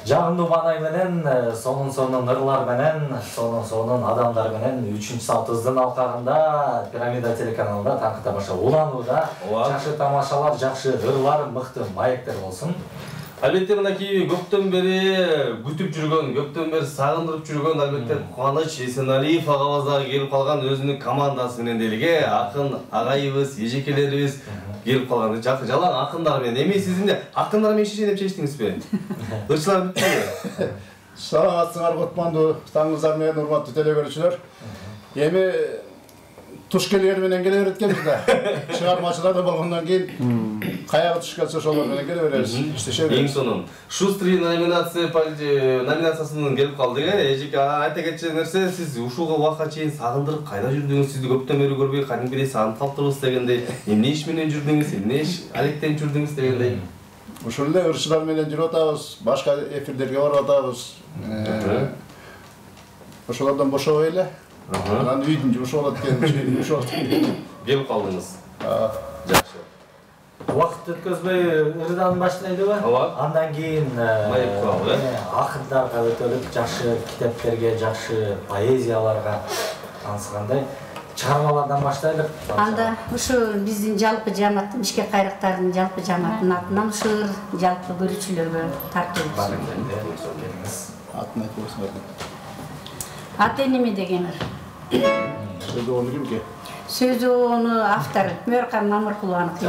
Жагымдуу маанай менен, сонун ырлар менен, сонун адамдар менен 3-саатыбыздын алкагында Пирамида телеканалында таңкы тамаша уланууда. Жакшы тамашалар, жакшы ырлар, мыкты маектер болсун. Албетте мынакей көптөн бери күтүп жүргөн, көптөн бери сагындырып жүргөн албетте Кубаныч Эсеналиев агабыз дагы келип калган өзүнүн командасы менен делге акын агайыбыз, эжекелерибиз келип калган. Жалаң акындар менен. Эми сиздин де акындар менен шешем деп чечтиңизби? Ырчылар бүттүбү? Саламатсыңар кутмандуу таңыңыздар менен урматтуу телекөрүүчүлөр. Эми туш келер менен келе берет экенбиз да. Чыгармачыларда болгондон кийин каягы туш келсе ошолор менен келе беребиз. Иштеше беребиз. Эң сонун. Шустри номинациясынан келип калдык. Эжеке айта кетчү нерсе, сиз ушуга убакка чейин сагындырып кайда жүрдүңүз? Сизди көптөн бери көрбөй, кадимкидей сагынып калыптырбыз дегендей. Эмне иш менен жүрдүңүз? Эмне иш алектенип жүрдүңүз дегендей. Ушул эле ырчылар менен жүрүп атабыз, башка эфирлерге барып атабыз. Ошолордон бошобой эле. Анан үйдүн жумушу болот экен, келип калдыңыз. Жакшы. Убакыт өткөзбөй ырдан баштайлыбы? Ооба. Андан кийин маек куралы, акындарга өтөлүп, жакшы китептерге, жакшы поэзияларга танысгандай чыгармалардан баштайлык. Анда ушу биздин жалпы жамааттын, Бишкек кайрактарынын жалпы жамааттын атынан ушу жалпы көрүүчүлөргө тартуубуз. Атын айтып койсоңор. Аты неме деген ыр? Сөзү оны кимге? Сөзү оны автору Мөркан Мамыркулованыкі.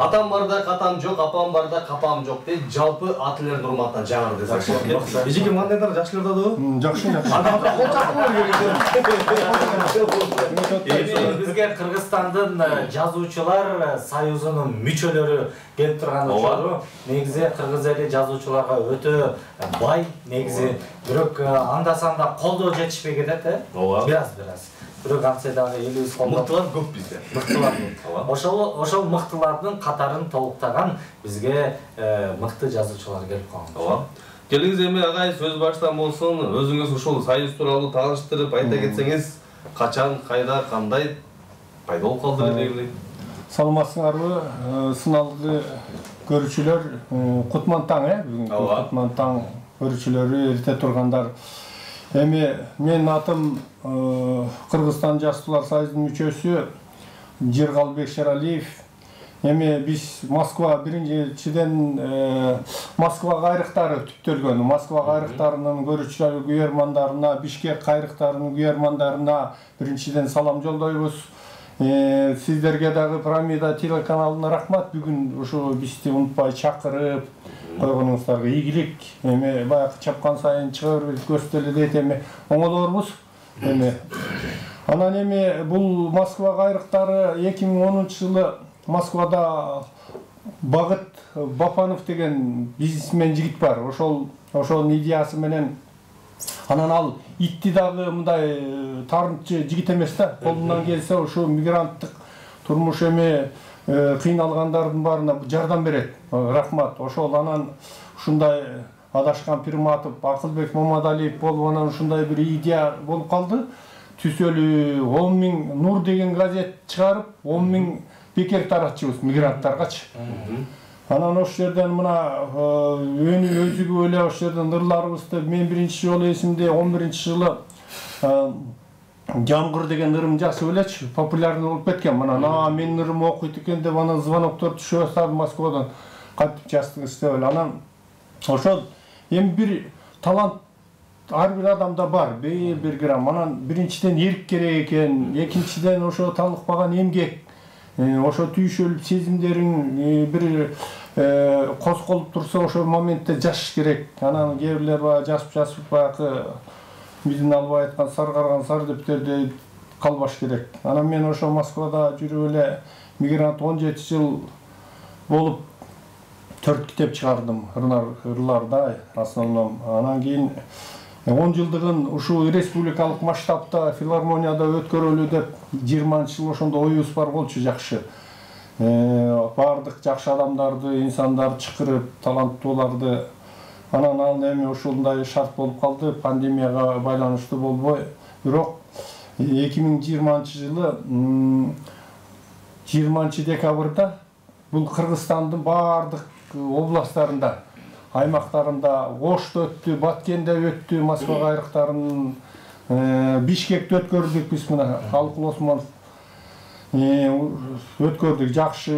Атам барда катам жок, апам барда капам жок дейт. Жалпы ат элердин урматына жаңыр десек. Эжеке мандайдар жакшы ырдадыбы? Жакшы. Адамга кол чапкылар Бизге Кыргызстандын жазуучулар союзунун мүчөлөрү келип турган учуру негизи кыргыз эли жазуучуларга өтө бай, негизи бирок анда-санда колдоо жетишпей кетет, бираз. Бирок антсе дагы элибиз колдоо. Мыктылар көп бизде. Мыктылар көп. Ошол мыктылардын катарын толуктаган бизге мыкты жазуучулар келип калган. Келиңиз эми агай сөз баштан болсун, өзүңүз ушул союз тууралуу тааныштырып айта кетсеңиз, качан, кайда, кандай пайда болуп калды дегиле. Саламатсыңарбы, сыналгы көрүүчүлөр, Кутман таң, бүгүнкү Кутман таң көрүүчүлөрү, эрте тургандар. Эми менин атым Кыргызстан Жаштуулар союзунун мүчөсү Жыргалбек Шералиев. Эми биз Москва биринчиден Москва кайрыктары түптөлгөн. Москва кайрыктарынын көрүүчүлөр күйөрмандарына, Бишкек кайрыктарынын күйөрмандарына биринчиден салам жолдойбуз. Сиздерге дагы Пирамида телеканалына рахмат. Бүгүн ушу бизди унутпай чакырып койгонуңуздарга ийгилик. Эми баягы чапкан сайын чыга бербейт, көстөлө дейт, эми оңолорбуз. Эми анан эми бул Москва кайрыктары 2010-жылы Москвада Багыт Бапанов деген бизнесмен жигит бар. Ошол идеясы менен анан ал итти дагы мындай тарымчы жигит эмес да. Колунан келсе ушу мигранттык турмуш эми кыйналгандардын баарына жардам берет. Рахмат. Ошол анан ушундай Адашкан Пирматов, Акылбек Мамадалиев болуп анан ушундай бир идея болуп калды. Түзөлүү 10.000 Нур деген газет чыгарып, 10.000 бекер таратчыбыз мигранттаргачы. Анан ошол жерден мына өзүгү эле ошол жерден ырларыбызды мен биринчи жолу эсимде 11-жылы Жамгыр деген ырым жазып элечи, популярный болуп кеткен. Мына менин ырым окуйт экен деп анан звоноктор түшө баштады Москвадан. Кантип жаздыңыз деп эле. Анан ошол эми бир талант ар бир адамда бар, бир грамм. Анан биринчиден эрк керек экен, экинчиден ошо талыкпаган эмгек, ошо түйшөлүп сезимдериң бир козголуп турса ошол моментте жашаш керек. Анан кээ бирлер жазып баягы биздин албай айткан саргарган сардептерде калбаш керек. Анан мен ошо Москвада жүрүп эле мигрант 17 жыл болуп 4 китеп чыгардым, ырларда основном. Анан кийин 10 жылдыгын ушу республикалык масштабта филармонияда өткөрөлү деп 20-жыл ошондо оюбуз бар болчу жакшы. Бардык жакшы адамдарды, инсандарды чакырып, таланттууларды. Анан ал эми ушундай шарт болуп калды, пандемияга байланыштуу болбой. Бирок 2020-жылы 20-декабрда бул Кыргызстандын бардык областтарында, аймактарында Ошто өттү, Баткенде өттү, Москва кайрыктарынын Бишкекте өткөрдүк биз мына Алкул Осмонов өткөрдүк жакшы.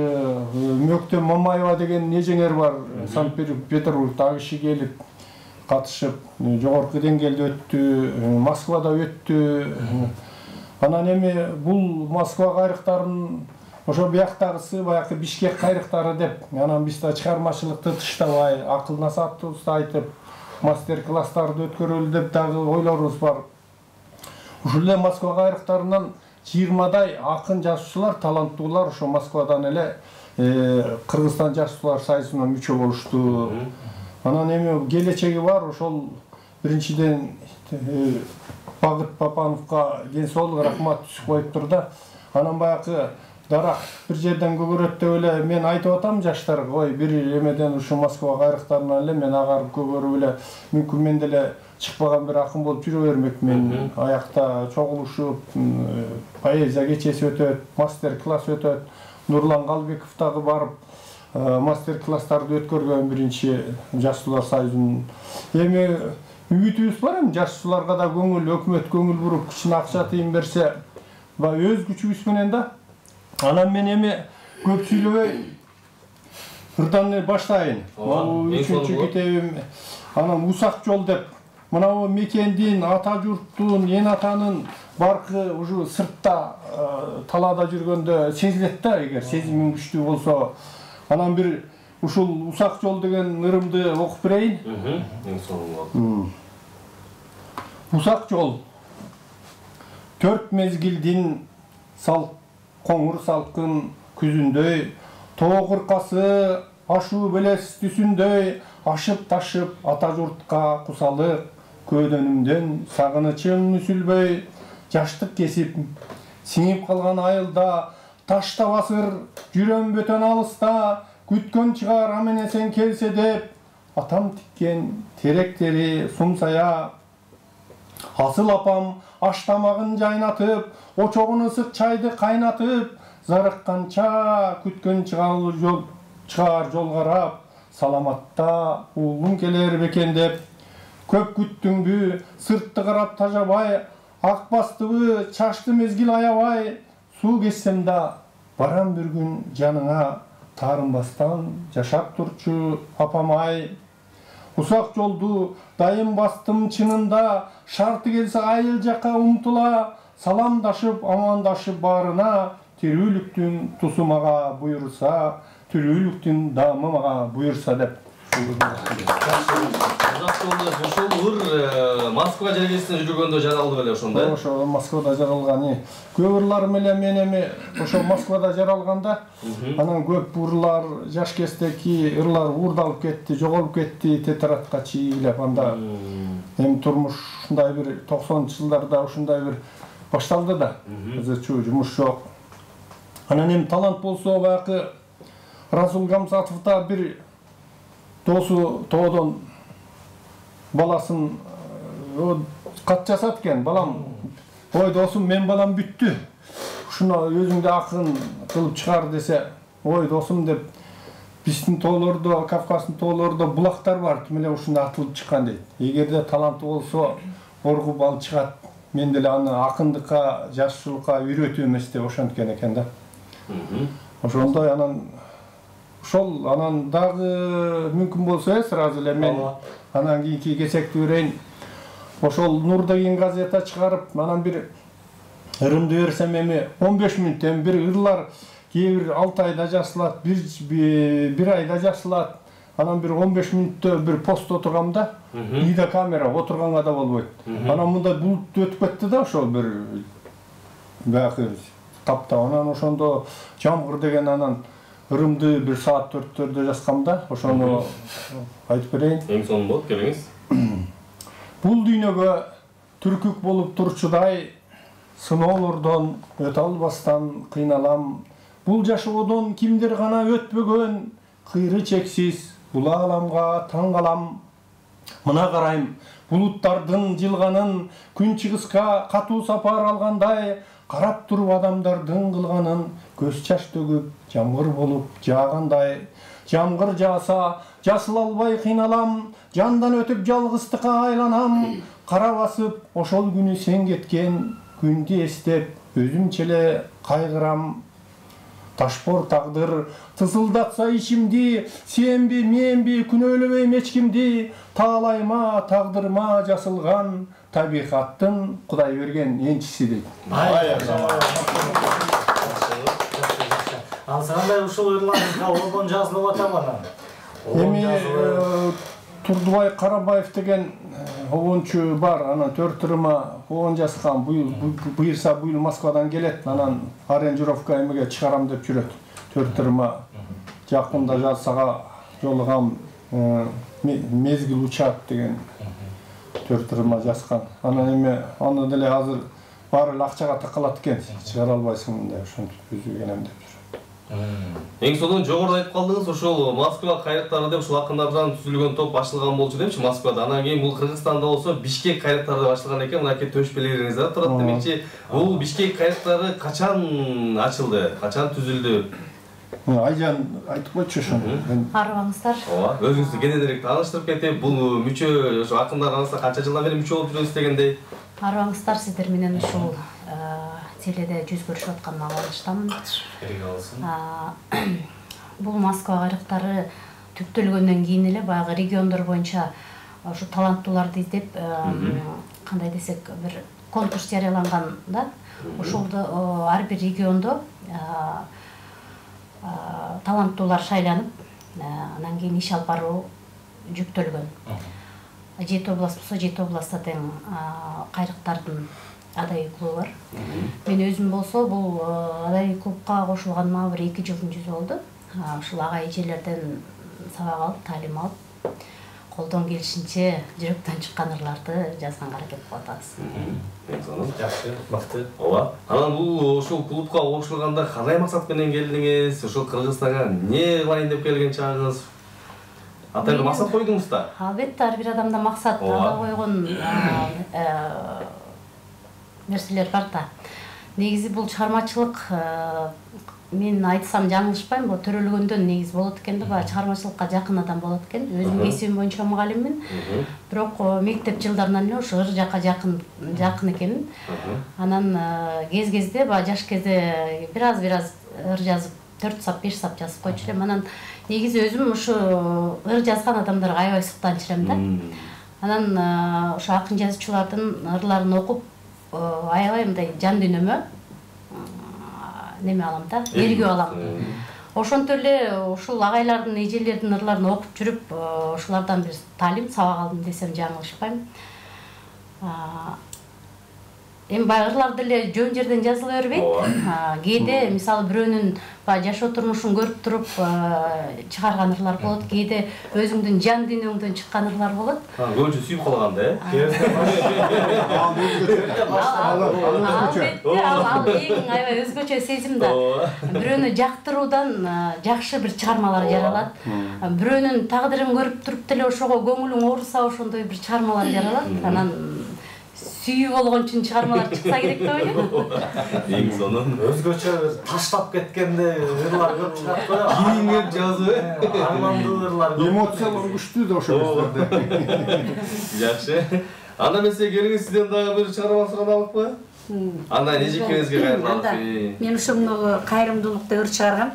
Мөктөм Мамаева деген эжеңер бар, Санкт-Петербургда киши келип катышып, жогорку деңгээлде өттү, Москвада өттү. Анан эми бул Москва кайрыктарын ошо бияктагысы баягы Бишкек кайрыктары деп, анан биз да чыгармачылыкты тыштабай, акыл насаатыбызды айтып, мастер-класстарды өткөрөлү деп дагы ойлорубуз бар. Ушул эле Москва кайрыктарынан 20дай акын жазуучулар, таланттуулар ошо Москвадан эле Кыргызстан Жаштуулар союзуна мүчө болушту. Анан эми келечеги бар, ошол биринчиден Багыт Бапановго ден соолук рахмат түшүп коюптур да. Анан баягы дарак бир жерден көгөрөт деп эле мен айтып атам жаштарга, ой бир эмеден ушу Москва кайрыктарынан эле мен агарып көгөрүп эле мүмкүн мен деле чыкпаган бир акын болуп жүрө бермекмин. Аякта чогулушуп поэзия кечеси өтөт, мастер-класс өтөт. Нурлан Калбеков дагы барып мастер-класстарды өткөргөн биринчи Жаштуулар союзунун. Эми үмүтүбүз бар, эми жаштууларга да көңүл, өкмөт көңүл буруп кичине акча тыйын берсе, өз күчүбүз менен да. Анан мен эми көп сүйлөбөй ырдан баштайын. Бул 3-чү китебим. Анан Усак жол деп, мына мекендин, ата журттун, эн атанын баркы ушу сыртта талаада жүргөндө сезилет да, эгер сезимиң күчтүү болсо. Анан бир ушул Усак жол деген ырымды окуп берейин. Эң соңу. Усак жол. 4 мезгилдин коңур салкын күзүндөй, тоо кыркасы ашуу белес түсүндөй, ашып-ташып ата журтка кусалык, көөдөнүмдөн сагынычым мүсүлбөй, жаштык кесип сиңип калган айылда, ташта басыр жүрөм бөтөн алыста, күткөн чыгар аменесен келсе деп, атам тиккен теректери сумсая. Асыл апам аш тамагын жайнатып, очогун ысык чайды кайнатып, зарыкканча күткөн чыгар жол карап, саламатта уулум келер бекен деп. Көп күттүңбү, сыртты карап тажабай, ак бастыбы, чачты мезгил аябай, суу кессем да барам бир күн жаныңа, таарынбастан жашап турчу апам-ай. Усак жолду дайым бастым чынында, шарты келсе айыл жака умтула, саламдашып, амандашып барына, тирүүлүктүн тусу мага буйрса, тирүүлүктүн даамы мага буйрса деп. Ошол Москва жерегесинде жүргөндө жаралды беле ошондо. Ошо Москвада жаралган. Көп ырлар менен мен эми ошо Москвада жаралганда, анан көп ырлар жаш кездеги ырлар уурдалып кетти, жоголуп кетти, тетрадка чийилеп, анда эми турмуш ушундай бир 90-жылдарда ушундай бир башталды да. Азырчу жумуш жок. Анан эми талант болсо баягы Расул Гамсатовда бир досу тоодон баласын кат жасат экен. Балам, ой досум, мен балам бүттү. Ушуну өзүңдө акын кылып чыгар десе, ой досум деп, биздин тоолордо, Кавказдын тоолордо булактар бар, эле ушунда атылып чыккан дейт. Эгерде таланты болсо, оргуп алып чыгат. Мен деле аны акындыкка, жашчылыкка үйрөтүү эмес деп ошенткен экен да. Ошондой анан дагы мүмкүн болсо сразу эле мен анан кийинки кесекти берейин. Ошол Нур деген газета чыгарып, анан бир ырымды берсем эми 15 мүнөттөн бир ырлар кээ бир 6 айда жазылат, бир айда жазылат. Анан бир 15 мүнөттө бир пост отургам да, үйдө камера отурганга да болбойт. Анан мындай булут өтүп кетти да, ошол бир баягы таптап. Анан ошондо жамгыр деген анан ырымды бир саат 4-төрдө жазгам да, ошону айтып берейин. Эң соң болот, келиңиз. Бул дүйнөгө түркүк болуп турчудай, сыноолордон өтө албастан кыйналам. Бул жашоодон кимдир гана өтпөгөн, кыйры чексиз бул ааламга таң калам. Мына карайм, булуттардын жылганын, күн чыгыска катуу сапар алгандай, карап туруп адамдардын кылганын, көз жаш төгүп, жамгыр болуп жаагандай. Жамгыр жааса, жасыл албай кыйналам, жандан өтүп жалгыздыкка айланам. Кара басып, ошол күнү сен кеткен, күндү эстеп, өзүмчө эле кайгырам. Ташпор тагдыр тызылдатса ичимди, сенби, менби, күнөөлөбөйм эч кимди. Таалайма, тагдырма жасылган, табигаттын Кудай берген энчиси дейт. Ансырандай ушул ырларыңызга ордон жазылып атам анан. Эми Турдубай Карабаев деген обончу бар, анан 4 ырыма обон жазган. Буйрса быйыл Москвадан келет, анан аранжировка эмеге чыгарам деп жүрөт. 4 ырыма жакында жазсага жолугам, мезгил учат деген 4 ырыма жазган. Анан эми аны деле азыр баары эле акчага такалат экен, чыгара албайсың мындай, ошентип үзүлгенем деп. Эң соңунан жогоруда айтып калдыңыз, ошол Москва кайрактары деп ушул акындардан түзүлгөн топ башылган болчу депчи Москвада. Анан кийин бул Кыргызстанда болсо Бишкек кайрактары деп башылган экен. Мынакей төшпелериңизде турат демекчи. Бул Бишкек кайрактары качан ачылды, качан түзүлдү? Айжан айтып койчу ошону. Арыбаңыздар. Ооба, өзүңүздү кененирээк тааныштырып кетип, бул мүчө ошо акындар арасында канча жылдан бери мүчө болуп жүрөсүз дегендей. Арыбаңыздар, сиздер менен ушул теледе жүз көрүшүп атканыма кубанычтамын. Бул Москва кайрактары түптөлгөндөн кийин эле баягы региондор боюнча ушу таланттууларды издеп, кандай десек, бир конкурс жарыяланган да. Ошолду ар бир региондо таланттуулар шайланып, анан кийин иш алып баруу жүктөлгөн. 7 област болсо 7 областта тең кайрыктардын адай клубу бар. Мен өзүм болсо бул адай клубка кошулганыма бир 2 жылдын жүзү болду. Ушул ага эжелерден сабак алып, таалим алып, колдон келишинче жүрөктөн чыккан ырларды жазганга аракет кылып атабыз. Жакшы, мыкты. Ооба. Анан бул ушул клубка кошулганда кандай максат менен келдиңиз? Ушул Кыргызстанга эмне кылайын деп келген чагыңыз? Ата бир максат койдуңуз да? Албетте, ар бир адамда максат ала койгон нерселер бар да. Негизи бул чыгармачылык, мен айтсам жаңылышпайм, бул төрөлгөндөн негизи болот экен да, баягы чыгармачылыкка жакын адам болот экен. Өзүм кесибим боюнча мугалиммин. Бирок мектеп жылдарынан эле ошо ыр жакка жакын экенмин. Анан кез-кезде баягы жаш кезде бир аз ыр жазып, 4 сап, 5 сап жазып койчу элем. Анан негизи өзүм ушу ыр жазган адамдарга аябай суктанчу элем да. Анан ошо акын жазуучулардын ырларын окуп, аябай мындай жан дүйнөмө неме алам да, эргүү алам. Ошонтип эле ушул агайлардын, эжелердин ырларын окуп жүрүп, ошолордон бир таалим, сабак алдым десем жаңылышпайм. Эми баягы ырлар деле жөн жерден жазыла бербейт. Кээде мисалы бирөөнүн баягы жашоо турмушун көрүп туруп чыгарган ырлар болот, кээде өзүңдүн жан дүйнөңдөн чыккан ырлар болот. Көбүнчө сүйүп калганда, Ал эң аябай өзгөчө сезим да. Бирөөнү жактыруудан жакшы бир чыгармалар жаралат. Бирөөнүн тагдырын көрүп туруп деле ошого көңүлүң ооруса, ошондой бир чыгармалар жаралат. Анан сүйүү болгон үчүн чыгармалар чыкса керек деп ойлойм. Эң сонун Өзгөчө таштап кеткенде ырлар көп чыгат го. кийиңип жазуу, Армандуу ырлар. Эмоциялар күчтүү да ошол кездерде. Жакшы. Анда мен сизге келиңиз, сизден дагы бир чыгарма сурап алыппы? Андан эжекеңизге кайрылып. Мен ушуну кайрымдуулукта ыр чыгаргам.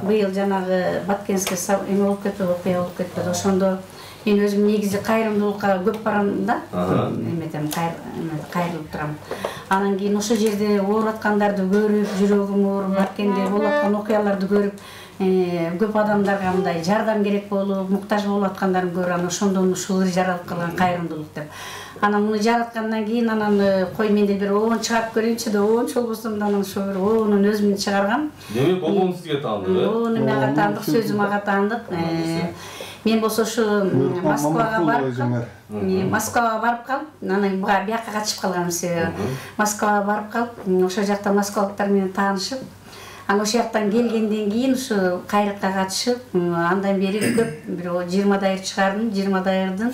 Быйыл жанагы Баткенский эме болуп кетти, окуя болуп кетти. Ошондо мен өзүм негизи кайрымдуулукка көп барам да. Эметем, кайрылып турам. Анан кийин ошол жерде ооруп аткандарды көрүп, жүрөгүм ооруп аткенде болуп аткан окуяларды көрүп, көп адамдарга мындай жардам керек болуп, муктаж болуп аткандарын көрүп, анан ошондон ушул жаралып калган кайрымдуулук деп. Анан муну жараткандан кийин анан кой мен деле бир оон чыгарып көрөйүнчү деп оончу болбосом да анан ошо бир оонун өзүмдүн чыгаргам. Демек обоң сизге таандык, Оону мага таандык, сөзүм ага таандык. Мен болсо ушу Москвага барып калып, анан бияка качып калганмын себеби Москвага барып калып, ошол жакта москвалыктар менен таанышып, анан ошол жактан келгенден кийин ушу кайрыкка катышып, андан бери көп бир 20 дайыр чыгардым, 20 дайырдын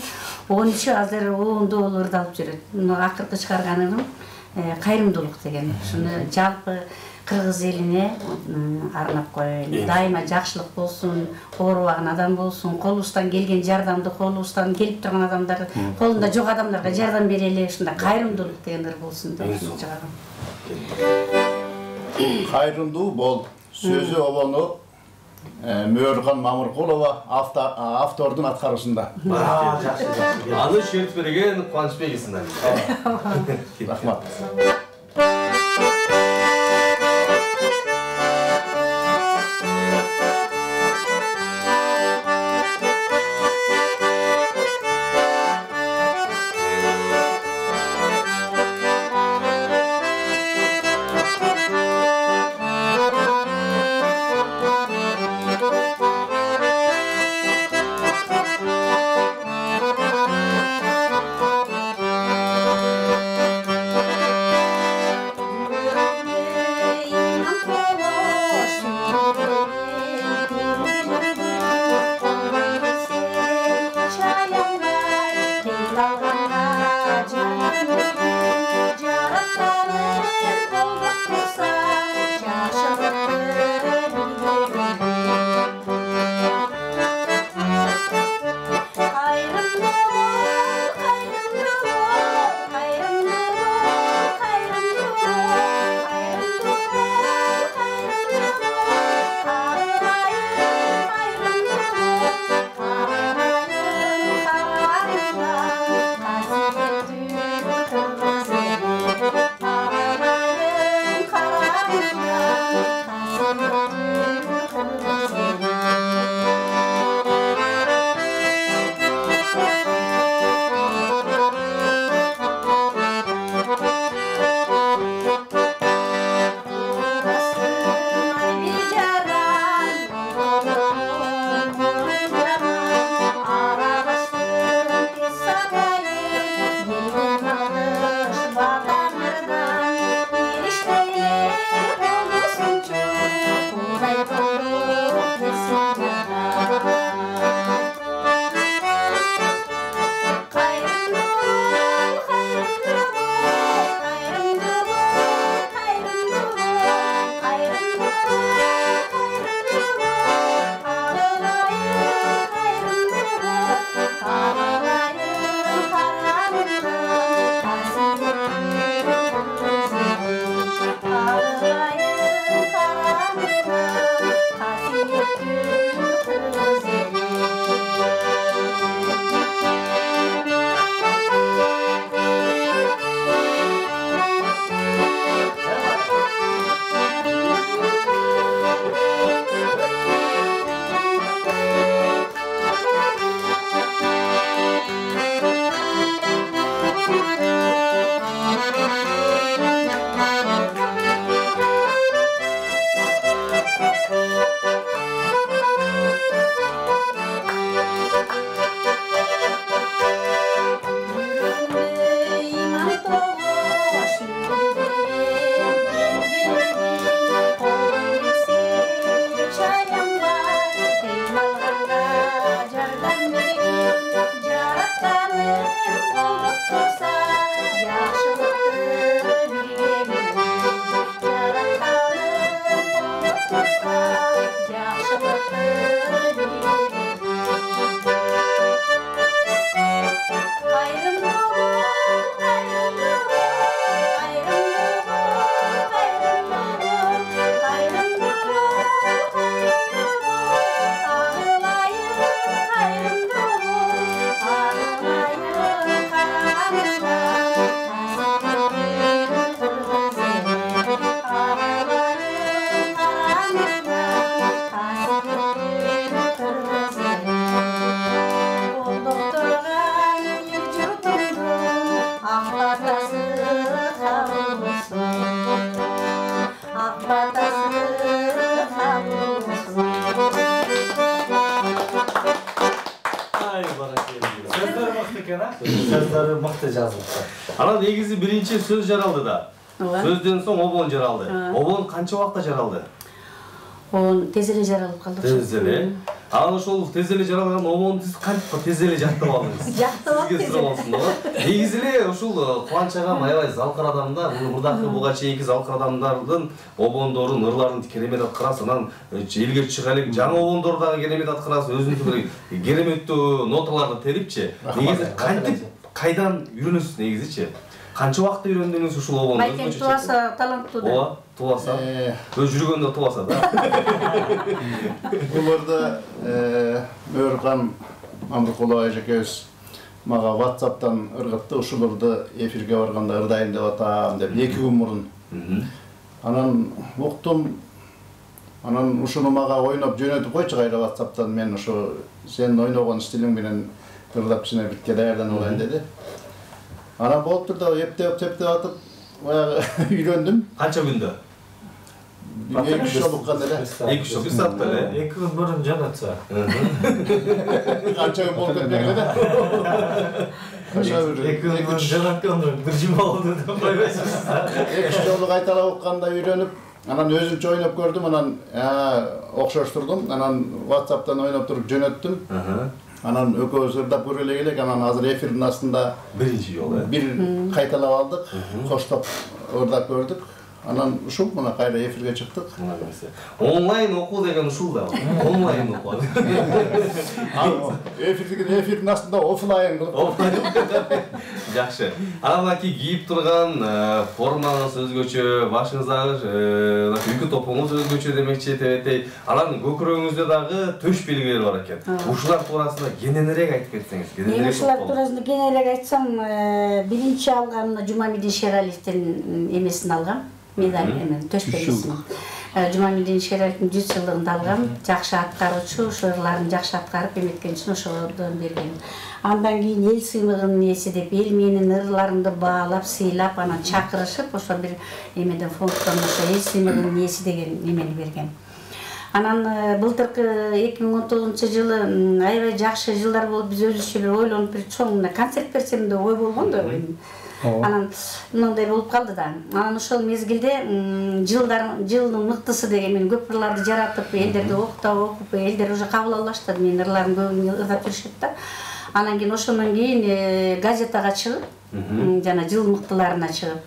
13-ü азыр оондоо болуп ырдалып жүрөт. Мына акыркы чыгарганым кайрымдуулук деген. Ушуну жалпы Кыргыз элине арнап коеюн. Дайыма жакшылык болсун, оорубаган адам болсун, колубуздан келген жардамды, колубуздан келип турган адамдар, колунда жок адамдарга жардам берели, ушундай кайрымдуулук деген ыр болсун деп чыгаргам. Кайрымдуу бол. Сөзү обону Мөөрхан Мамыркулова, автордун аткарышында. Жакшы. Аны шертип берген Кубанычбек Исеналиев. Рахмат. сөздөрү мыкты жазылыпты. Анан негизи биринчи сөз жаралды да. Сөздөн соң обон жаралды. Обон канча убакта жаралды? Он тез эле жаралып калды. Тез эле. Анан ошол тез эле жаралган обонду сиз кантип тез эле жаттап алдыңыз? Жаттап алдым. Сизге суроо болсун да. Негизи эле ушул Кубанч агам аябай залкыр адам да. Мурдакы буга чейинки залкыр адамдардын обондорун, ырларын керемет аткарасыз. Анан элге чыгайлык жаңы обондор дагы керемет аткарасыз. Өзүнүн бир кереметтүү ноталарды терипчи. Негизи кантип кайдан үйрөнөсүз негизичи? Канча убакытта үйрөндүңүз ушул обонду? Байкен туаса таланттуу да. Ооба, туаса. Өз жүргөндө туаса да. Буларда Мөркан Мамыркулов эжекебиз мага WhatsApp'тан ыргытты, ушуларды эфирге барганда ырдайын деп атам деп 2 күн мурун. Анан уктум. Анан ушуну мага ойноп жөнөтүп койчу кайра WhatsApp'тан, мен ушу сен ойногон стилиң менен ырдап чыгып битке даярданып алайын деди. Анан болуптур да, эптеп атып, баягы үйрөндүм. Канча күндө? 2 жол уккан эле. 2 жол, 1 саатта эле. 2 күн мурун жөнөтсө. Канча күн болуп кетпеген эле. 2 күн мурун жөнөткөндө бир жума болду деп койбойсуз. 2 жолу кайталап укканда үйрөнүп, анан өзүмчө ойноп көрдүм, анан окшоштурдум. Анан WhatsApp'тан ойноп туруп жөнөттүм. Анан экөөбүз ырдап көргөлө элек, анан азыр эфирдин астында биринчи жолу. Бир кайталап алдык, коштоп ырдап көрдүк. Анан ушул мына кайра эфирге чыктык. Онлайн окуу деген ушул да. Онлайн окуу. Эфирдин астында офлайн кылып. Жакшы. Анан кийип турган формаңыз өзгөчө, башыңыздагы үйкү топуңуз өзгөчө демекчи тебетей. Анан көкүрөгүңүздө дагы төш белгилери бар экен. Ушулар туурасында кененирээк айтып кетсеңиз. Мен ушулар туурасында кененирээк айтсам, биринчи алган Жумамидин Шералиевдин эмесин алгам. Медаль эмен төш белгисин. Жумамидин Шералиевдин 100 жылдыгында алгам. Жакшы аткаруучу, ушулардын жакшы аткарып эметкен үчүн ошодон берген. Андан кийин эл сыймыгынын ээси деп эл менин ырларымды баалап, сыйлап, анан чакырышып, ошо бир эмеден фонддон ошо эл сыймыгынын ээси деген эмени берген. Анан былтыркы 2019-жылы аябай жакшы жылдар болуп, биз өзүбүзчө бир ойлонуп бир чоң концерт берсем деп ой болгон да. Анан мындай болуп калды да. Анан ошол мезгилде жылдын мыктысы деген мен көп ырларды жаратып, элдерди окуп, элдер уже кабыл ала баштады. Менин ырларым көбүн ырдап жүрүшөт да. Анан кийин ошондон кийин газетага чыгып, жана жыл мыктыларына чыгып,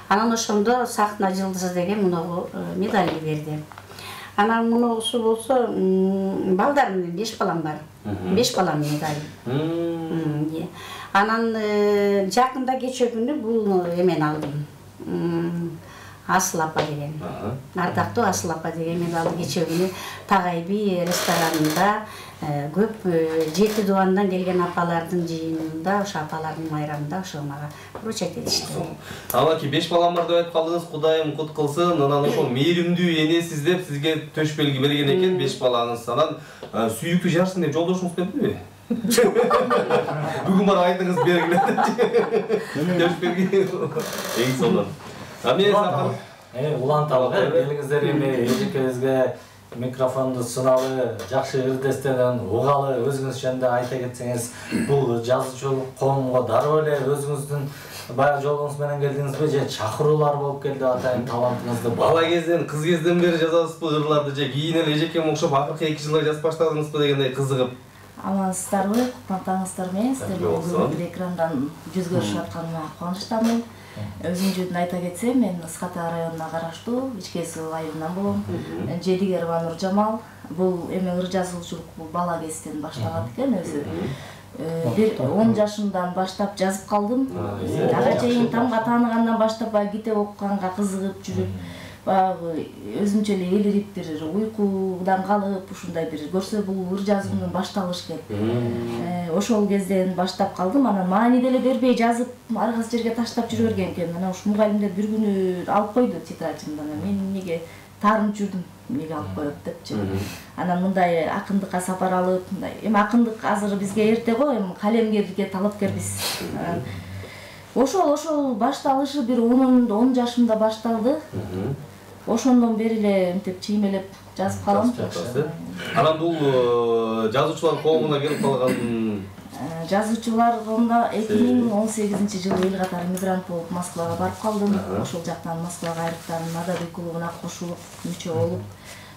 анан ошондо сахна жылдызы деген муногу медаль берди. Анан мунусу болсо балдарым менен 5 балам бар. 5 балам медаль. Анан жакында кечээ күнү бул эмени алдым. Асыл апа деген. Ардактуу Асыл апа деген медалды кечээ күнү Тагайби ресторанында көп 7 дубандан келген апалардын жыйынында, ошо апалардын майрамында ошо мага вручать этишти. Анан 5 балам бар деп айтып калдыңыз, Кудайым кут кылсын. Анан ошол мээримдүү энесиз деп сизге төш белги берген экен 5 балаңыз. Анан сүйүктүү жарсын деп жолдошуңуз бердиби? Бүгүн бар айтыңыз бергиле. Төш белги. Эң сонун. Уланталы белиңиздер эми эжекебизге микрофонду суналы, жакшы ырдестенен, угалы, өзүңүз жөнүндө айта кетсеңиз, бул жазуучулук коомго дароо эле өзүңүздүн баягы жолуңуз менен келдиңизби же чакыруулар болуп келди атайын талантыңызды? Бала кезден, кыз кезден бери жазасызбы ырларды же кийин эле эжекем окшоп акыркы 2 жылда жазып баштадыңызбы дегендей кызыгып? Амансыздарбы, кутмактаңыздар менен сиздер менен бир экрандан жүз көрүшүп атканыма кубанычтамын. Өзүм жөнүндө айта кетсем, мен Ысқата районуна караштуу Ичке Суу айылынан болом. Жедигерова Нуржамал. Бул эми ыр жазуучулук бала кезден башталат экен өзү. Бир 10 жашымдан баштап жазып калдым. Ага чейин тамга тааныгандан баштап китеп окуганга кызыгып жүрүп, баягы өзүмчө эле элирип бир уйкудан калып, ушундай бир көрсө бул ыр жазуунун башталышы экен. Ошол кезден баштап калдым. Анан маани деле бербей жазып, ар кайсы жерге таштап жүрө берген экен. Анан ушу мугалимдер бир күнү алып койду тетрадьымдан. Мен эмнеге таарынып жүрдүм, эмнеге алып коет депчи. Анан мындай акындыкка сапар алып, эми акындык азыр бизге эрте го, эми калемгерге талапкербиз. Ошол башталышы бир 10 жашымда башталды. Ошондон бери эле мынтип чиймелеп жазып калам. Анан бул жазуучулар коомуна келип калган Жазуучулар коомуна 2018-жылы эл катары мигрант болуп Москвага барып калдым. Ошол жактан Москвага айрыктардын адабий клубуна кошулуп, мүчө болуп,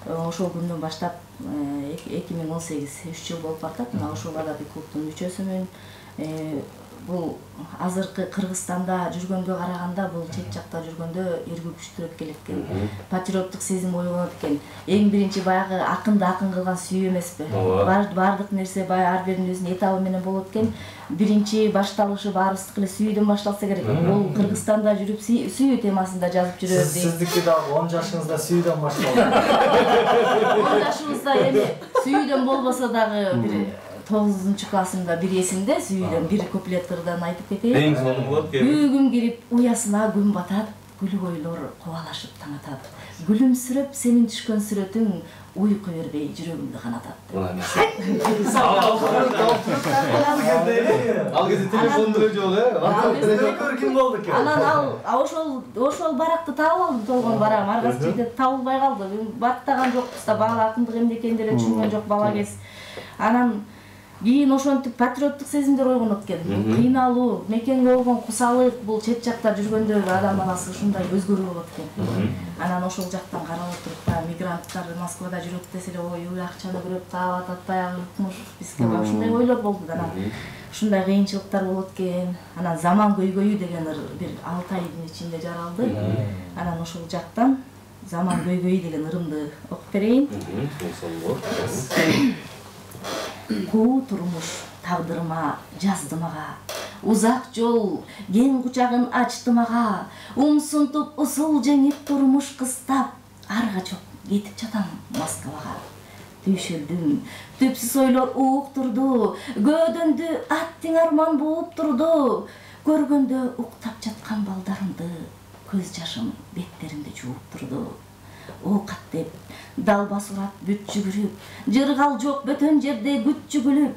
ошол күндөн баштап 2018 3 жыл болуп атат. Мына ошол адабий клубдун мүчөсүмүн. Бул азыркы Кыргызстанда жүргөнгө караганда бул чет жакта жүргөндө эргүү күчтүүрөөк келет экен. Патриоттук сезим ойгонот экен. Эң биринчи баягы акынды акын кылган сүйүү эмеспи? Бардык нерсе баягы ар биринин өзүнүн этабы менен болот экен. Биринчи башталышы баарыбыздык эле сүйүүдөн башталса керек. Бул Кыргызстанда жүрүп сүйүү темасында жазып жүрөбүз дейт. Сиздики дагы 10 жашыңызда сүйүүдөн башталды. 10 жашыбызда эми сүйүүдөн болбосо дагы бир 9-классымда бир эсимде сүйүүдөн бир куплет кырдан айтып кетейин. Эң сонун болот. Күгүм кирип уясына күн батат, гүлгөйлөр кубалашып таң атат. Күлүмсүрөп сенин түшкөн сүрөтүң уйку бербей жүрөгүмдү канатат. Ал кезде телефон деле жок, ким болду экен? Анан ошол баракты таап алдым, толгон барам. Аргасы жерде табылбай калды. Баттаган жокпуз да, бала акындык эмне экенин деле түшүнгөн жок бала кез. Анан кийин ошентип патриоттук сезимдер ойгонот экен. Кыйналуу, мекенге болгон кусалык бул чет жакта жүргөндө адам баласы ушундай өзгөрүү болот экен. Анан ошол жактан карап отуруп да мигранттар Москвада жүрөт десе эле, ой, акчаны көрөп таап атат, баягы бизге ушундай ойлор болду да. Ушундай кыйынчылыктар болот экен. Анан Заман көйгөйү деген бир 6 айдын ичинде жаралды. Анан ошол жактан Заман көйгөйү деген ырымды окуп берейин. Куу турмуш тагдырыма жазды мага, узак жол кең кучагын ачты мага, умсунтуп усул жеңип турмуш кыстап, арга жок кетип жатам Москвага. Түйшөлдүм, түпсүз ойлор уктурду, көөдөмдү аттың арман бууп турду, көргөндө уктап жаткан балдарымды, көз жашым беттеримди жууп турду. Оокат деп далба сурат бүт жүгүрүп, жыргал жок бөтөн жерде күт жүгүлүп,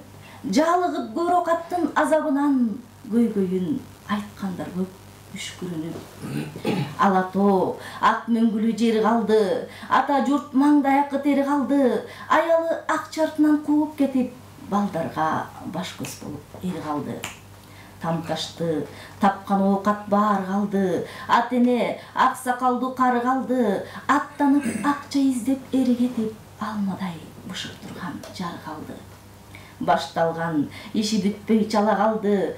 жалыгып көр оокаттын азабынан, көйгөйүн айткандар көп үшкүрүнүп. Ала тоо ак мөңгүлүү жер калды, ата журт маңдайакы тери калды, аялы ак чартынан кууп кетип, балдарга баш көз болуп эр калды. Тамташты тапкан оокат баар калды, атене ак сакалдуу кары калды, аттанып акча издеп эри кетип, алмадай бышып турган жар калды. Башталган иши бүтпөй чала калды,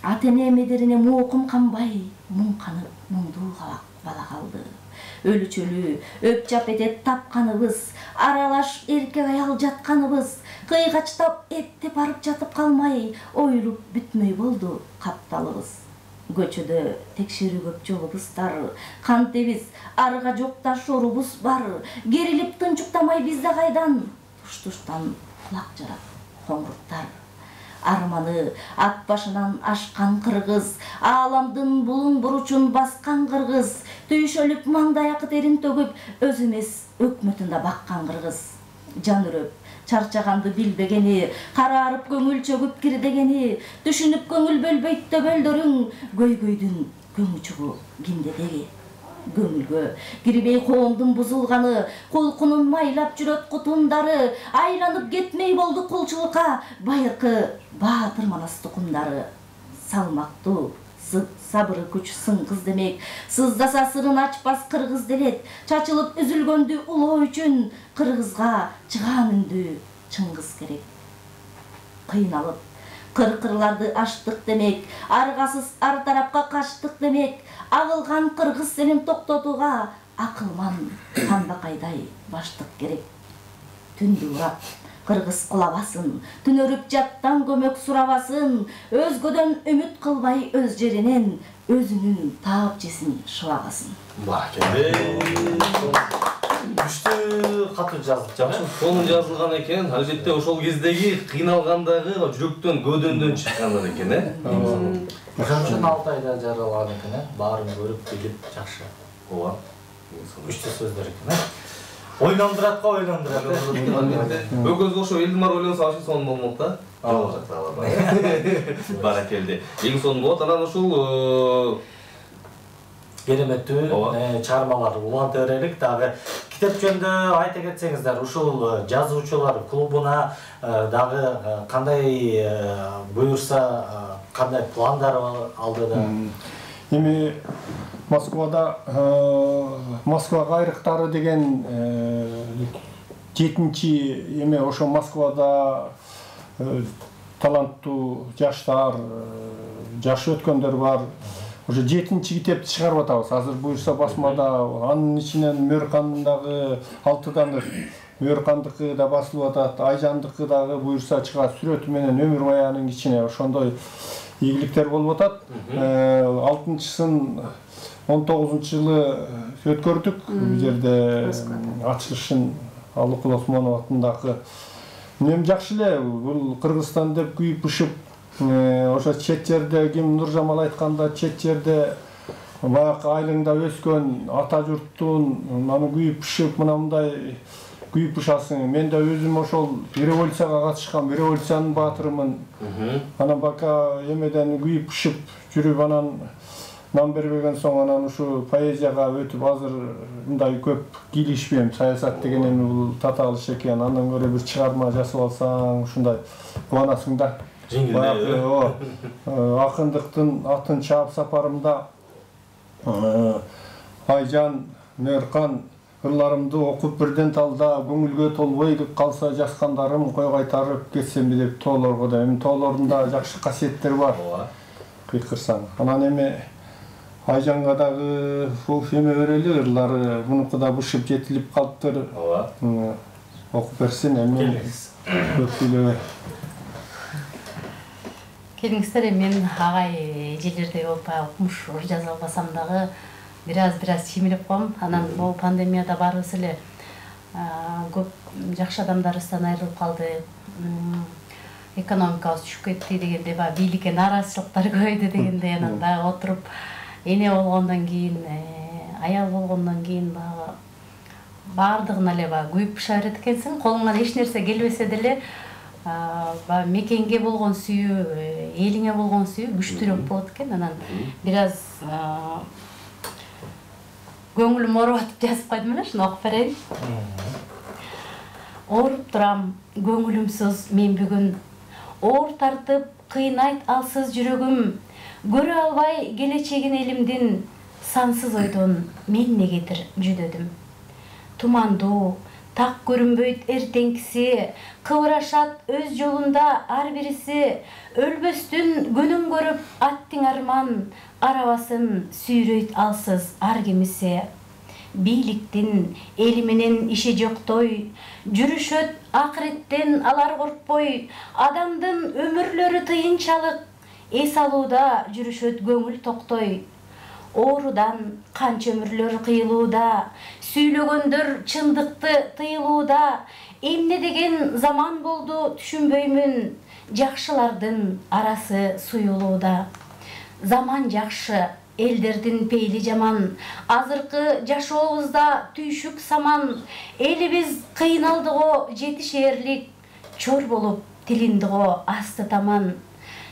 атене медерине муукум канбай, муң канып муңдуу кабак бала калды. Өлүчөлүү өп жап этет тапканыбыз, аралаш эркек аял жатканыбыз, кыйгачтап эптеп барып жатып калмай, оюлуп бүтмөй болду капталыбыз. Көчөдө текшерүү көп жолубуздар, кантебиз арга жокта шорубуз бар, керилип тынчуктамай бизде кайдан, туш-туштан кулак жарат коңуруктар. Арманы ат башынан ашкан кыргыз, ааламдын булуң буручун баскан кыргыз, түйшөлүп маңдайакы терин төгүп, өз эмес өкмөтүндө баккан кыргыз. Жан үрөп, чарчаганды билбегени, караарып көңүл чөгүп кирдегени, түшүнүп көңүл бөлбөйт төбөлдөрүң, көйгөйдүн көңүчүгү кимде деги. Көңүлгө кирбей кооңдун бузулганы, кулкунун майлап жүрөт кутундары, айланып кетмей болду кулчулукка байыркы баатыр манас тукумдары. Салмактуу сабыры күч сын кыз демек, сыздаса сырын ачпас кыргыз делет, чачылып үзүлгөндү улоо үчүн, кыргызга чыгаан үндү чыңгыз керек. Кыйналып кыркырларды аштык демек, аргасыз ар тарапка качтык демек, агылган кыргыз сенин токтотууга акылман кандакайдай баштык керек. Түндү урап кыргыз кулабасын, түнөрүп жаттан көмөк сурабасын, өзгөдөн үмүт кылбай өз жеринен, өзүнүн таап жесин шыбагасын. Күчтүү катуу жазып жакшы. Сонун жазылган экен. Албетте ошол кездеги кыйналгандагы жүрөктөн, көөдөндөн чыккандар экен, Ошон үчүн 6 айда жаралган экен, баарын көрүп билип жакшы. Ооба. Күчтүү сөздөр экен, Ойлондурат го, ойлондурат. Өгөзгө ошо Элдимар ойлонсо ашык сонун болмок да. Баракелде. Эң сонун болот. Анан ушул кереметтүү чыгармалар улантып берелик. Дагы Китеп жөнүндө айта кетсеңиздер, ушул жазуучулар клубуна дагы кандай буюрса, кандай пландар алды да? Эми Москвада Москва кайрыктары деген 7-чи эме ошо Москвада таланттуу жаштар, жаш өткөндөр бар. Уже 7-чи китепти чыгарып атабыз. Азыр буюрса басмада анын ичинен Мөркандагы 6 Мөркандыкы да басылып атат, Айжандыкы дагы буюрса чыгат, сүрөтү менен өмүр баянынын ичине ошондой ийгиликтер болуп атат. 6-сын 19-жылы өткөрдүк. Бул жерде ачылышын Алыкул Осмонов атындагы. Эми жакшы эле, бул Кыргызстан деп күйүп-пышып, ошо чет жерде ким Нуржамал айтканда чет жерде баягы айылыңда өскөн ата журттун аны күйүп-пышып мындай күйүп-пышасың. Мен да өзүм ошол революцияга катышкан, революциянын баатырымын. Анан бака эмеден күйүп-пышып жүрүп анан нам бербеген соң анан ушу поэзияга өтүп азыр мындай көп кийлишпейм. Саясат деген эми бул татаалыш экен. Андан көрө бир чыгарма жасап алсаң ушундай кубанасың да. Баягы акындыктын атын чаап сапарымда Айжан, Мөркан ырларымды окуп бирден талда көңүлгө толбой калса жазгандарым кой кайтарып кетсемби деп тоолорго да. Эми тоолорунда жакшы касиеттер бар. Кыйкырсаң. Анан эми Айжанга дагы бул эме берели, ырлары мунуку да бышып жетилип калыптыр. Окуп берсин, эми көп сүйлөбөй. Келиңиздер, мен агай эжелердей болуп окумуш жаза албасам дагы бир-аз чимилип коем. Анан бул пандемияда баарыбыз эле көп жакшы адамдарыбыздан айрылып калды. Экономикабыз түшүп кетти дегенде, бийликке нааразычылыктар көбөйдү дегенде, анан дагы отуруп эне болгондон кийин, аял болгондон кийин баардыгына эле күйүп пыша берет экенсиң. Колуңан эч нерсе келбесе деле мекенге болгон сүйүү, элиңе болгон сүйүү күчтүүрөөк болот экен. Анан бир-аз көңүлүм ооруп атып жазып койдум эле, шуну окуп берейин. Ооруп турам, көңүлүмсүз мен бүгүн. Оор тартып, кыйнайт алсыз жүрөгүм. Көрө албай келечегин элимдин, сансыз ойдон мен негедир жүдөдүм. Тумандуу, так көрүнбөйт эртеңкиси, кыбырашат өз жолунда ар бириси. Өлбөстүн күнүн көрүп аттың арман, арабасын сүйрөйт алсыз ар кимиси. Бийликтин эли менен иши жоктой, жүрүшөт акыреттен алар коркпой. Адамдын өмүрлөрү тыйынчалык, эс алууда жүрүшөт көңүл токтой. Оорудан канча өмүрлөр кыйылууда, сүйлөгөндөр чындыкты тыйылууда. Эмне деген заман болду түшүнбөймүн, жакшылардын арасы суюлууда. Заман жакшы, элдердин пейли жаман, азыркы жашообузда түйшүк саман. Элибиз кыйналдыго жетишээрлик, чор болуп тилиндиго асты таман.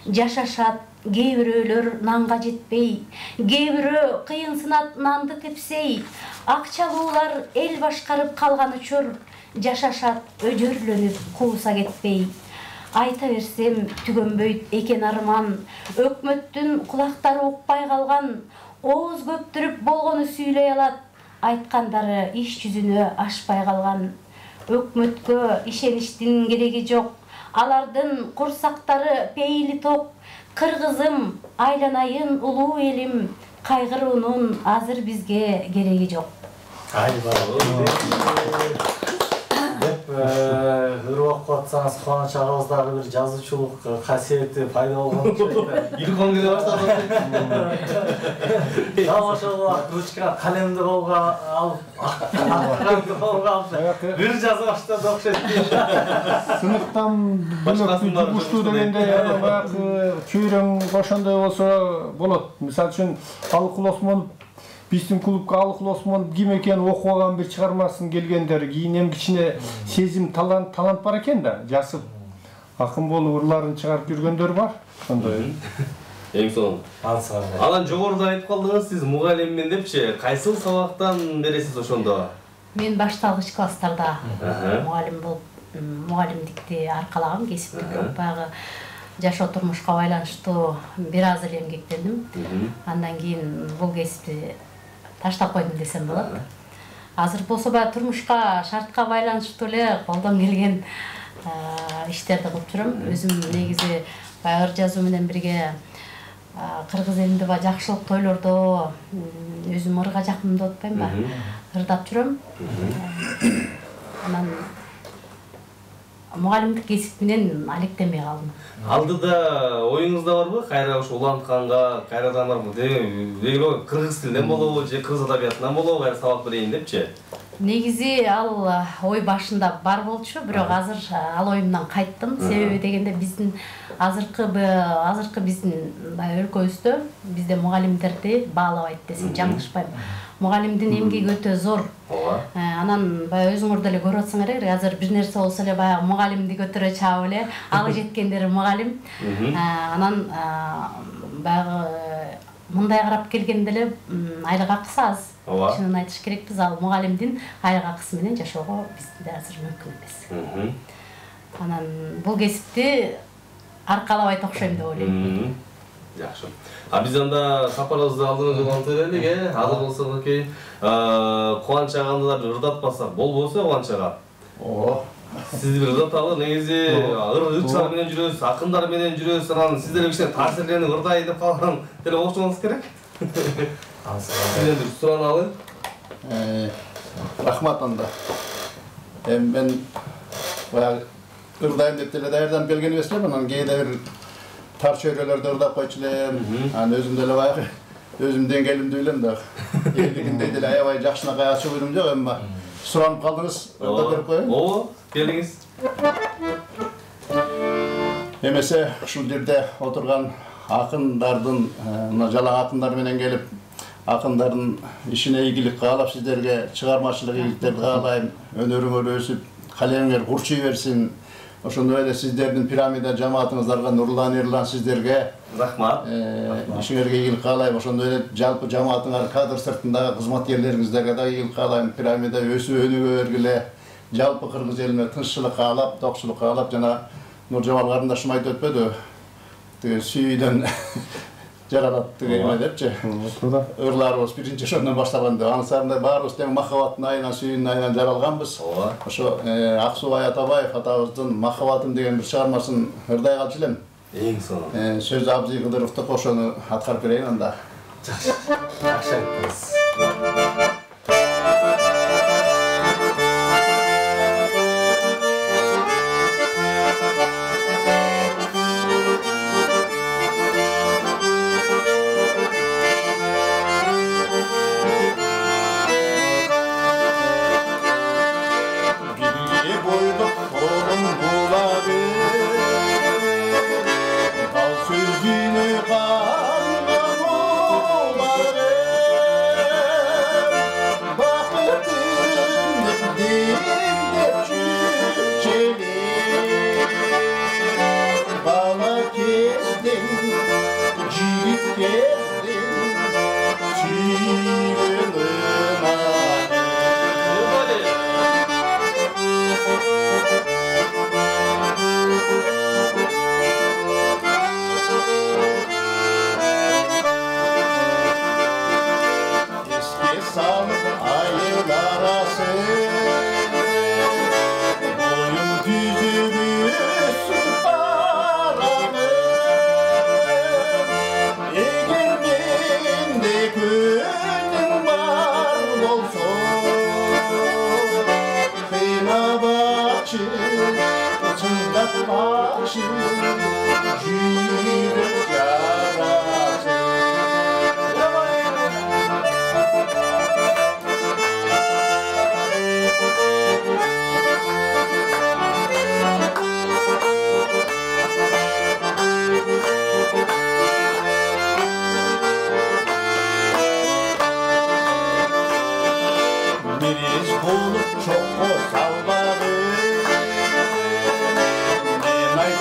Жашашат кээ бирөөлөр нанга жетпей, кээ бирөө кыйынсынат нанды тепсей. Акчалуулар эл башкарып калган учур, жашашат өжөрлөнүп кууса кетпей. Айта берсем түгөнбөйт экен арман, өкмөттүн кулактары укпай калган. Ооз көптүрүп болгону сүйлөй алат, айткандары иш жүзүнө ашпай калган. Өкмөткө ишеништин кереги жок, алардын курсактары пейили ток. Кыргызым, айланайын улуу элим, кайгыруунун азыр бизге кереги жок. Деп ырып атсаңыз кубаныч агабыздагы бир жазуучулук касиети пайда болгон окшойт. Илком келе баштады. Дал ошол ручка калемди колго алып, акчамды колго алып, бир жаза баштады окшойт. Сыныктан бүгүштүү дегенде баягы чөйрөң ошондой болсо болот. Мисалы үчүн Алыкул Осмонов биздин клубка Алыкул Осмонов ким экенин окуган бир чыгармасын келгендер, кийин эми кичине сезим талант бар экен да, жазып акын болуп ырларын чыгарып жүргөндөр бар. Ошондой. Эң сонун. Анан жогоруда айтып калдыңыз, сиз мугалиммин депчи, кайсыл сабактан бересиз ошондо? Мен башталгыч класстарда мугалим болуп, мугалимдикти аркалагам, кесиптик. Баягы жашоо турмушка байланыштуу бир аз эле эмгектендим. Андан кийин бул кесипти таштап койдум десем болот. Азыр болсо баягы турмушка, шартка байланыштуу эле колдон келген иштерди кылып жүрөм. Өзүм негизи баягы ыр жазуу менен бирге кыргыз элинде баягы жакшылык тойлордо өзүм ырга жакындап атпаймынбы? Ырдап жүрөм. Анан мугалимдик кесип менен алектенбей калдым. Алдыда оюңузда барбы? Кайра ушу улантканга кайрадан барбы? Деги кыргыз тилинен болобу же кыргыз адабиятынан болобу, кайра сабак берейин депчи? Негизи ал ой башында бар болчу, бирок азыр ал оюмдан кайттым. Себеби дегенде биздин азыркы биздин өлкөбүздө бизде мугалимдерди баалабайт десем жаңылышпайм. Мугалимдин эмгеги өтө зор. Анан баягы өзүңөр деле көрүп атсаңар керек, азыр бир нерсе болсо эле баягы мугалимди көтөрө чабып эле, алы жеткендер мугалим. Анан баягы мындай карап келгенде эле айлык акысы аз. Чынын айтыш керекпиз, ал мугалимдин айлык акысы менен жашоого бизде азыр мүмкүн эмес. Анан бул кесипти аркалабайт окшойм деп ойлойм. Жакшы. Биз анда сапарыбызды алдыңызга улантып элек, азыр болсо кей Кубанч аганы ырдатпасак болбосо Кубанч ага. Сизди бир ырдаталы, негизи ырчылар менен жүрөсүз, акындар менен жүрөсүз, анан сиздер кичине таасирленип ырдайын деп калган деле болушуңуз керек. Сизден бир сураналы. Рахмат анда. Мен баягы ырдайын деп деле даярданып келген эмес элем, анан кээде бир тар чөйрөлөрдө ырдап койчу элем. Анан өзүм деле баягы өзүм деңгээлимди билем да. Элдигиндей деле аябай жакшынакай ачуу билим жок, эми суранып калдыңыз, ырдап берип коеюн. Ооба, келиңиз. Эмесе ушул жерде отурган акындардын, мына жалаң акындар менен келип, акындардын ишине ийгилик каалап, сиздерге чыгармачылык ийгиликтерди каалайм, өнөрүңөр өсүп, калемиңер курчуй берсин. Ошондой эле сиздердин пирамида жамаатыңыздарга Нурлан Эрлан сиздерге рахмат. Ишиңерге ийгилик каалайм. Ошондой эле жалпы жамаатыңар кадр сыртындагы кызматкерлериңиздерге да ийгилик каалайм. Пирамида өсүп өнүгө бергиле. Жалпы кыргыз элине тынччылык каалап, токчулук каалап, жана Нуржамал карындашым айтып өтпөдү. Тиги сүйүүдөн жаралат деген депчи. Ырларыбыз биринчи ошондон башталган деп. Ансарында баарыбыз тең махаббаттын айынан, сүйүүнүн айынан жаралганбыз. Ошо Аксубай Атабаев атабыздын Махаббатым деген бир чыгармасын ырдай калчу элем. Эң сонун. Сөз Абзый Кыдыровдуку, ошону аткарып берейин анда. Жакшы айттыңыз.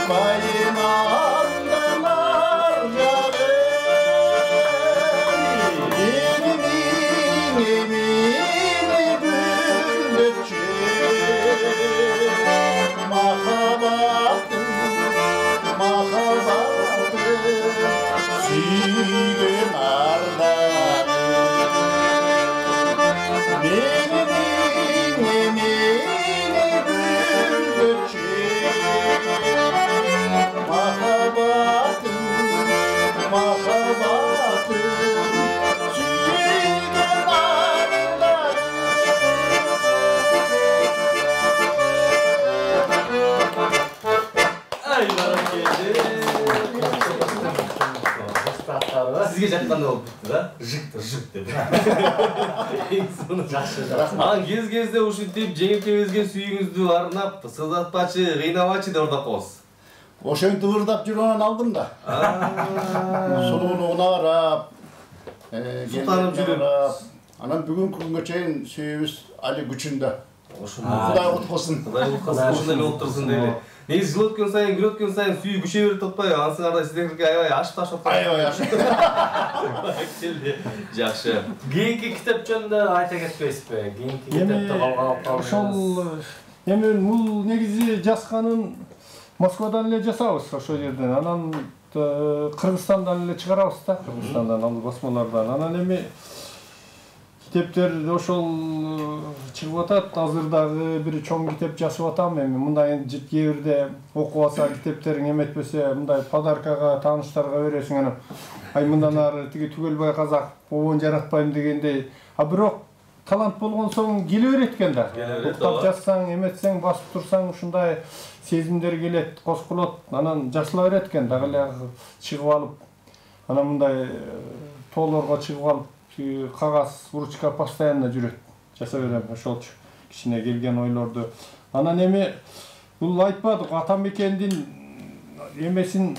Ayın ardına suygen ardağım Benim emine gülgöçü Mahabatım, mahabatım Suygen ardağım Ay barak geldi. Sizge жаққанда болып кетті да? Жықты деп. Ең соны жақсы. Ан кез-кезде ушинтип жеңилтебезген сүйүңүздү арнап, сыздатпачы, кыйнабачы деп ордап коесуз. Ошентип ырдап жүргөнүн алдым да. Сулуулугуна карап, Султанып жүрүп. Анан бүгүнкү күнгө чейин сүйүбүз али күчүндө. Ошондой. Кудай куткулсын. Кудай куткулсын, ушундай эле болуп турсун дейли. Негизи жыл өткөн сайын, күн өткөн сайын сүйүү күчөй берип атпайбы? Ансыңарда сиздердики аябай ашып атпайбы? Аябай ашып. Жакшы. Кийинки китеп жөнүндө айта кетпейсизби? Кийинки китепти калгап ошол эми бул негизи жазганын Москвадан эле жасабыз ошол жерден. Анан Кыргызстандан эле чыгарабыз да, Кыргызстандан ал басмалардан. Анан эми китептер ошол чыгып атат. Азыр дагы бир чоң китеп жазып атам. Эми мындай кээ бирде окуп алса китептериң эметпесе мындай подаркага, тааныштарга бересиң анан. Ай мындан ары тиги Түгөлбай казак обон жаратпайм дегендей. А бирок талант болгон соң келе берет экен да. Уктап жазсаң, эметсең, басып турсаң ушундай сезимдер келет, козголот. Анан жазыла берет экен. Дагы эле чыгып алып, анан мындай тоолорго чыгып алып кагаз, ручка постоянно жүрөт. Жаса берем ошолчу кичине келген ойлорду. Анан эми бул айтпадык Атамекендин эмесин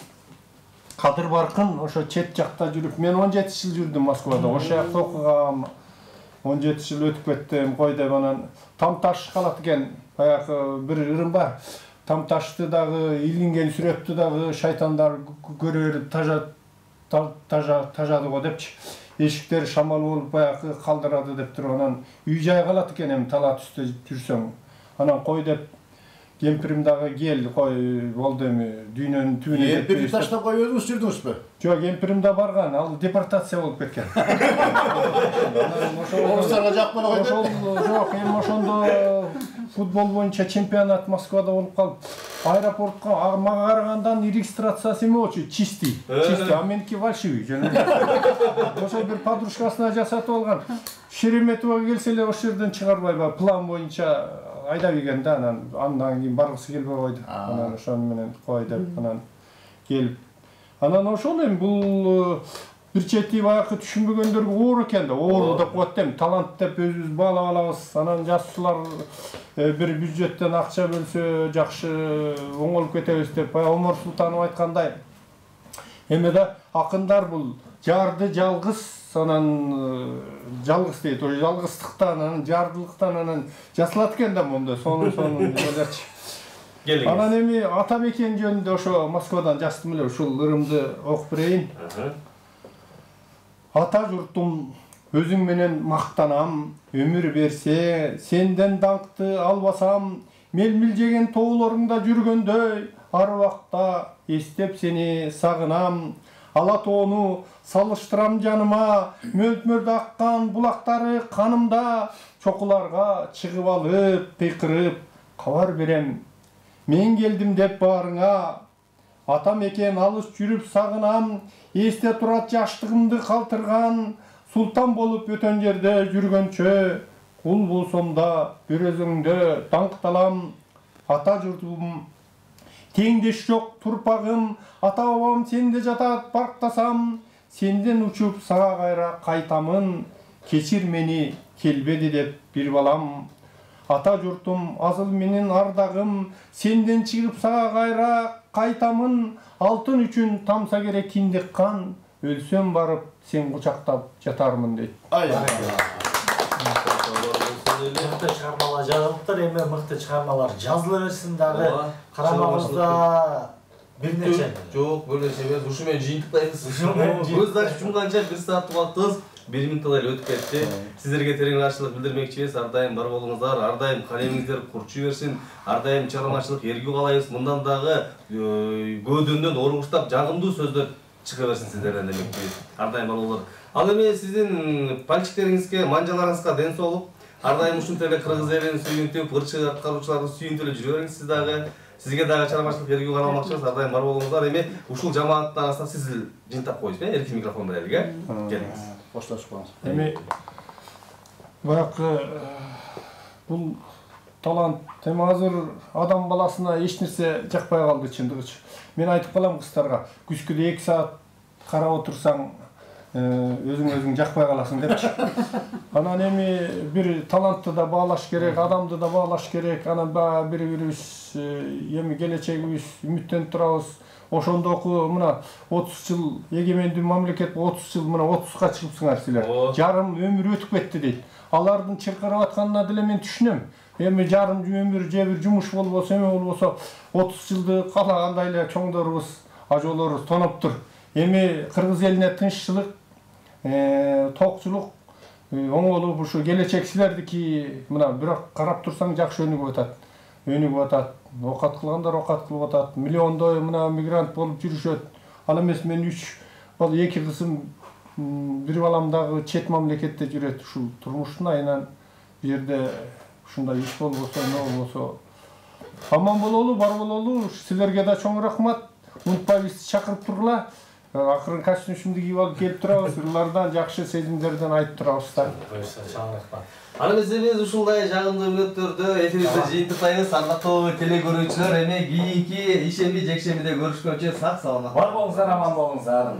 Кадыр Баркын ошо чет жакта жүрүп, мен 17 жыл жүрдүм Москвада. Ошол жакта окугам. 17 жыл өтүп кеттим, кой деп анан Тамташ калат экен. Баягы бир ырым бар. Тамташты дагы илинген сүрөттү дагы шайтандар көрө берип тажады го депчи. Эшиктер шамал болуп баягы калдырады деп туруп анан үй жай калат экен эми талат үстү жүрсөң. Анан кой деп кемпирим дагы кел, кой болду эми дүйнөнүн түбүнө жетпей. Кемпирди таштап коюп өзүңүз жүрдүңүзбү? Жок, кемпирим да барган, ал депортация болуп кеткен. Орустарга жакпай койду. Ошол жок, эми ошондо футбол боюнча чемпионат Москвада болуп калып, аэропортко мага карагандан регистрациясы эме болчу, чистый, а меники фальшивый. Ошол бир подружкасына жасатып алган. Шереметова келсе эле ошол жерден чыгарбайбы, план боюнча айдап ийген да, андан кийин баргысы келбей койду. Анан ошону менен кой деп анан келип. Анан ошол эми бул бир чети баягы түшүнбөгөндөргө оор экен да, оор деп коет эми, талант деп өзүбүз баалап алабыз. Анан жазуучулар бир бюджеттен акча бөлсө жакшы оңолуп кетебиз деп Омар Султанов айткандай. Эми да акындар бул жарды жалгыз, анан жалгыз дейт, ошо жалгыздыктан, анан жардылыктан анан жасалат экен да монда, сонун элерчи. Анан эми Атамекен жөнүндө ошо Москвадан жаздым эле, ушул ырымды окуп берейин. Ата журтум, өзүң менен мактанам, өмүр берсе, сенден даңкты албасам, мелмилжеген тоолоруңда жүргөндөй, ар убакта эстеп сени сагынам. Ала тоону салыштырам жаныма, мөлт-мөлт аккан булактары канымда, чокуларга чыгып алып, кыйкырып, кабар берем. Мен келдим деп баарыңа, Атамекен алыс жүрүп сагынам, эсте турат жаштыгымды калтырган, султан болуп өтөн жерде жүргөнчө, кул болсом да бир өзүңдө даңкталам. Ата журтум, теңдеш жок турпагым, ата бабам сенде жатат барктасам, сенден учуп сага кайра кайтамын, кечир мени келбеди деп бир балам. Ата журтум, азыл менин ардагым, сенден чыгып сага кайра кайтамын, алтын үчүн тамса керек киндик кан, өлсөм барып сен кучактап жатармын дейт. Мыкты чыгармалар жазылыптыр, эми мыкты чыгармалар жазыла берсин дагы. Карамагыбызда бир нече. Жок, бир нече эмес, ушу менен жыйынтыктайбыз. Көз ачып жумганча 1 сааттык убактыбыз 1 минуттай эле өтүп кетти. Сиздерге терең ыраазычылык билдирмекчибиз. Ар дайым бар болуңуздар, ар дайым калемиңиздер курчу берсин, ар дайым чыгармачылык эргүү каалайбыз. Мындан дагы көөдөнөн оргуштап жагымдуу сөздөр чыга берсин сиздерден демекчи. Ар дайым бололор. Ал эми сиздин пальчиктериңизге, манжаларыңызга ден соолук. Ар дайым ушунтип эле кыргыз элин сүйүнтүп, ырчы аткаруучуларды сүйүнтүп эле жүрө бериңиз сиз дагы. Сизге дагы чарбачылык бергүү каралмакчыбыз, ар дайым бар болуңуздар. Эми ушул жамааттын арасында сиз жыйынтап коюңуз, эркин микрофон менен эле, келиңиз. Коштошуп коюңуз. Эми баягы бул талант эми азыр адам баласына эч нерсе жакпай калды чындыгычы. Мен айтып калам кыздарга, күзгүдө 2 саат карап отурсаң өзүң жакпай каласың депчи. Анан эми бир талантты да баалаш керек, адамды да баалаш керек. Анан бири-бирибиз эми келечегибиз үмүттөнүп турабыз. Ошондоку мына 30 жыл эгемендүү мамлекет 30 жыл мына 30га чыгыпсыңар силер. Жарым өмүр өтүп кетти дейт. Алардын чыркырап атканына деле мен түшүнөм. Эми жарым өмүр же бир жумуш болбосо, эме болбосо 30 жылды каалагандай эле чоңдорубуз, ажоолорубуз тоноптур. Эми кыргыз элине тынччылык, токчулук оңолуп ушу келечек силердики мына бирок карап турсаң жакшы өнүгүп атат. Өнүгүп атат. Окат кылгандар окат кылып атат. Миллиондой мына мигрант болуп жүрүшөт. Ал эмес мен 2 кызым бир балам дагы чет мамлекетте жүрөт. Ушул турмуштун айынан бу жерде ушундай иш болбосо, не болбосо аман бололу, бар бололу. Силерге да чоң рахмат. Унутпай бизди чакырып тургула. Акырын костюмчумду кийип алып келип турабыз. Ырлардан жакшы сезимдерден айтып турабыз да. Чоң рахмат. Аны биз ушундай жагымдуу мүнөттөрдү эфирибизде жыйынтыктайбыз. Ардактуу телекөрүүчүлөр, эми кийинки ишемби жекшембиде көрүшкөнчө сак саламат. Бар болуңуздар, аман болуңуздар.